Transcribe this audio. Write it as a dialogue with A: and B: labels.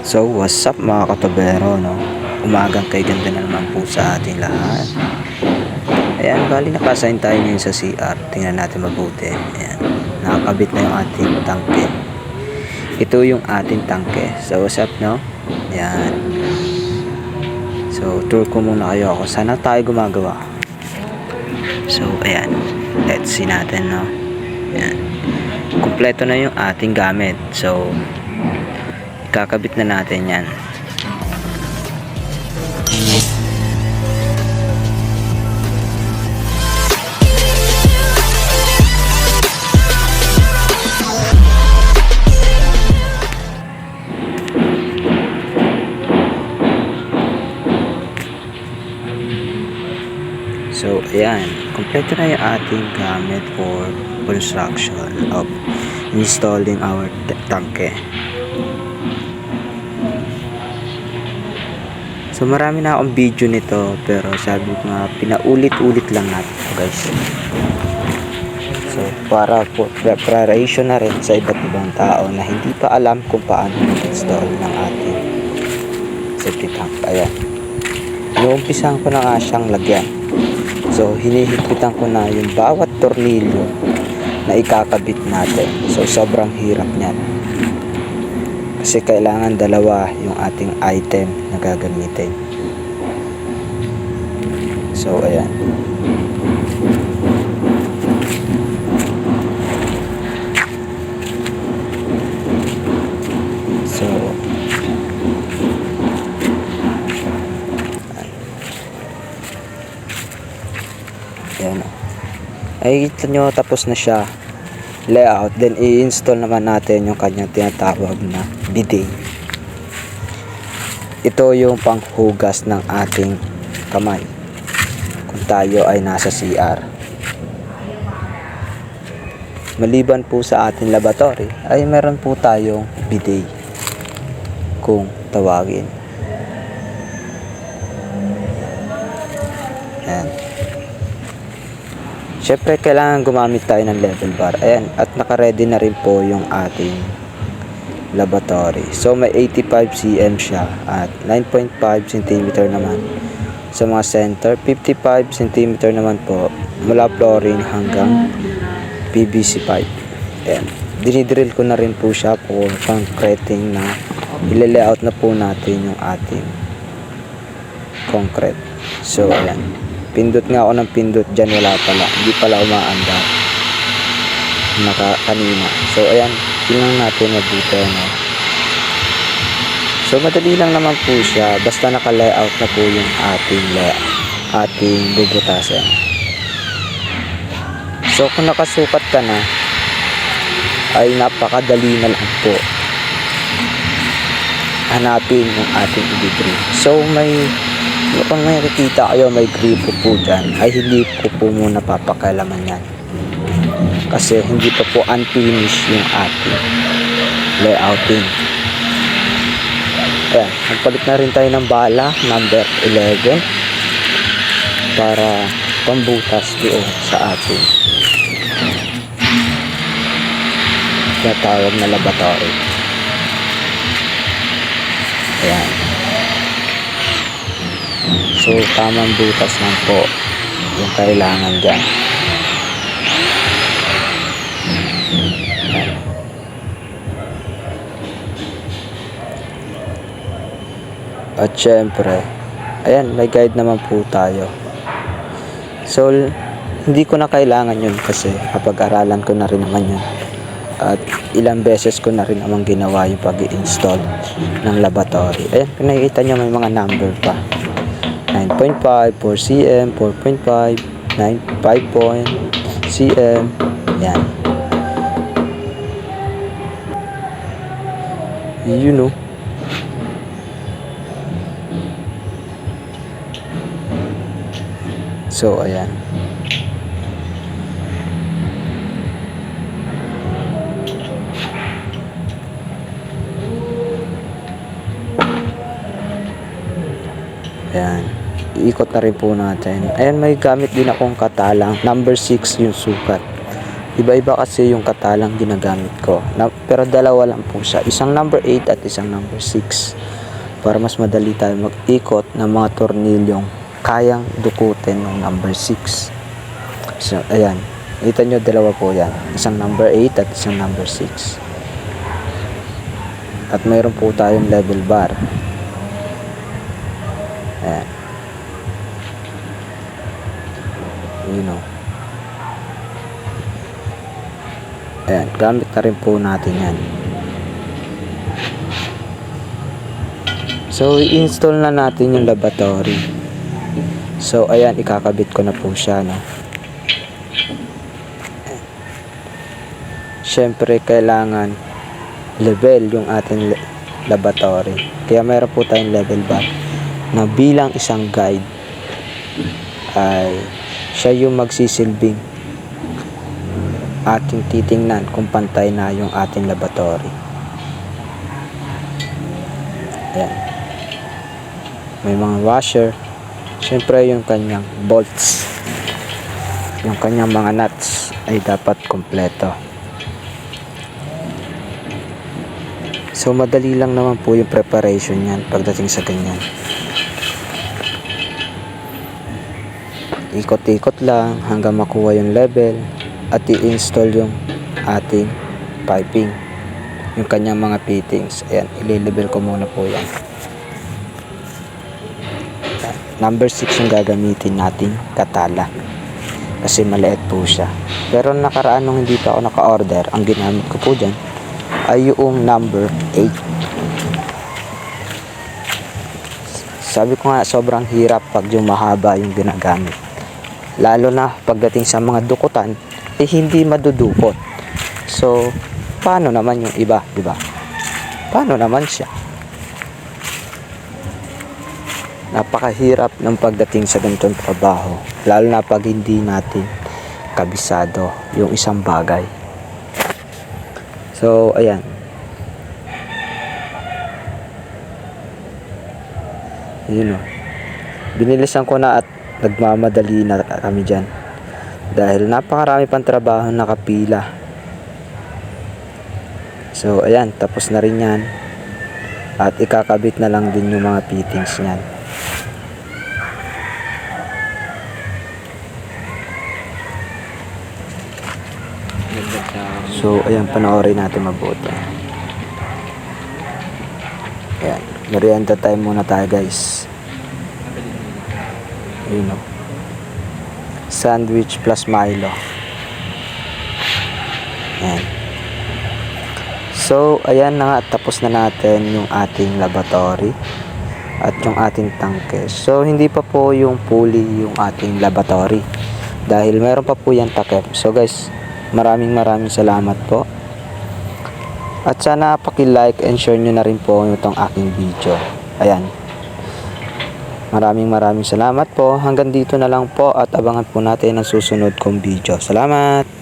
A: So what's up mga katobero, no? Umagang kay ganda na naman po sa ating lahat. Ayan, bali naka-assign tayo ngayon sa CR. Tingnan natin mabuti. Ayan, nakakabit na yung ating tangke. Ito yung ating tangke. So what's up, no? Ayan. So tour ko muna kayo ako. Sana tayo gumagawa. So ayan, let's see natin, no? Ayan, kumpleto na yung ating gamit. So kakabit na natin yan. So ayan, kumpleto na yung ating gamit for construction of installing our tangke. So marami na akong video nito, pero sabi ko nga pinaulit-ulit lang natin guys. So para po preparation na rin sa iba't ibang tao na hindi pa alam kung paano install ng ating safety tank. Ayan, iumpisahan ko na nga siyang lagyan. So hinihigitan ko na yung bawat tornilyo na ikakabit natin. So sobrang hirap niyan, kasi kailangan dalawa yung ating item na gagamitin. So ayan, so ayan, ay kita nyo tapos na siya layout. Then i-install naman natin yung kanyang tinatawag na bidet. Ito yung panghugas ng ating kamay kung tayo ay nasa CR. Maliban po sa ating laboratory ay meron po tayong bidet kung tawagin. Ayan. Syempre kailangan gumamit tayo ng level bar. Ayan, at naka-ready na rin po yung ating laboratory. So may 85 cm siya at 9.5 cm naman sa mga center, 55 cm naman po mula flooring hanggang PVC pipe. Ayan, dinidrill ko na rin po siya for concreting na ile-layout na po natin yung ating concrete. So ayan, pindot nga ako ng pindot dyan, wala pala, hindi pala umaandar kanina. So ayan, tingnan natin mabuti, no? So madali lang naman po siya, basta naka-layout na po yung ating bubutasan. So kung nakasukat ka na, ay napakadali na lang po hanapin yung ating i-drill. So kung may nakikita kayo may gripo po dyan, ay hindi ko po muna papakailaman yan, kasi hindi pa po unfinished yung ating layouting. Ayan, magpalit na rin tayo ng bala number 11 para pambutas doon sa ating natawag na laboratory. Ayan, so tamang butas lang po yung kailangan dyan. At syempre, ayan, may guide naman po tayo. So hindi ko na kailangan yun kasi kapag-aralan ko na rin naman yun. At ilang beses ko na rin naman ginawa yung pag-i-install ng laboratory. Ayan, kung nakikita nyo may mga number pa. 9.5, 4 cm, 4.5, 5 cm. Yan. You know. So ayan. Ayan, iikot na rin po natin. Ayan, may gamit din akong katalang number 6 yung sukat Iba-iba kasi yung katalang ginagamit ko. Pero dalawa lang po siya. Isang number 8 at isang number 6. Para mas madali tayo mag-ikot ng mga tornilyong kayang dukutin ng number 6. So, ayan. Kita nyo, dalawa po yan. Isang number 8 at isang number 6. At mayroon po tayong level bar. Ayan. You know. Ayan, gamit na rin po natin yan. So, i-install na natin yung laboratory. So, ayan, ikakabit ko na po siya, no? Siyempre, kailangan level yung ating laboratory. Kaya mayroon po tayong level bar na bilang isang guide ay siya yung magsisilbing ating titingnan kung pantay na yung ating laboratory. Ayan. May mga washer. Siyempre yung kanyang bolts, yung kanyang mga nuts ay dapat kompleto. So madali lang naman po yung preparation yan pagdating sa ganyan. Ikot-ikot lang hanggang makuha yung level at i-install yung ating piping, yung kanyang mga fittings. Ayan, i-level ko muna po yan. Number 6 yung gagamitin nating katala kasi maliit po siya. Pero nakaraan nung hindi pa ako naka-order, ang ginamit ko po dyan ay yung number 8. Sabi ko nga, sobrang hirap pag yung mahaba yung ginagamit, lalo na pagdating sa mga dukutan eh hindi madudukot. So paano naman yung iba, di ba? Paano naman siya? Napakahirap ng pagdating sa ganitong trabaho, lalo na pag hindi natin kabisado yung isang bagay. So ayan, yun o, binilisan ko na at nagmamadali na kami dyan dahil napakarami pang trabaho nakapila. So ayan, tapos na rin yan at ikakabit na lang din yung mga fittings nyan. So ayan, panoorin natin mabuti. Ayan, merienda time muna tayo guys. Yun o, sandwich plus Milo. Ayan. So ayan na nga, tapos na natin yung ating laboratory at yung ating tangke. So hindi pa po yung fully yung ating laboratory dahil meron pa po yung takip. So guys, maraming salamat po. At sana paki-like and share nyo na rin po itong aking video. Ayan. Maraming salamat po. Hanggang dito na lang po at abangan po natin ang susunod kong video. Salamat!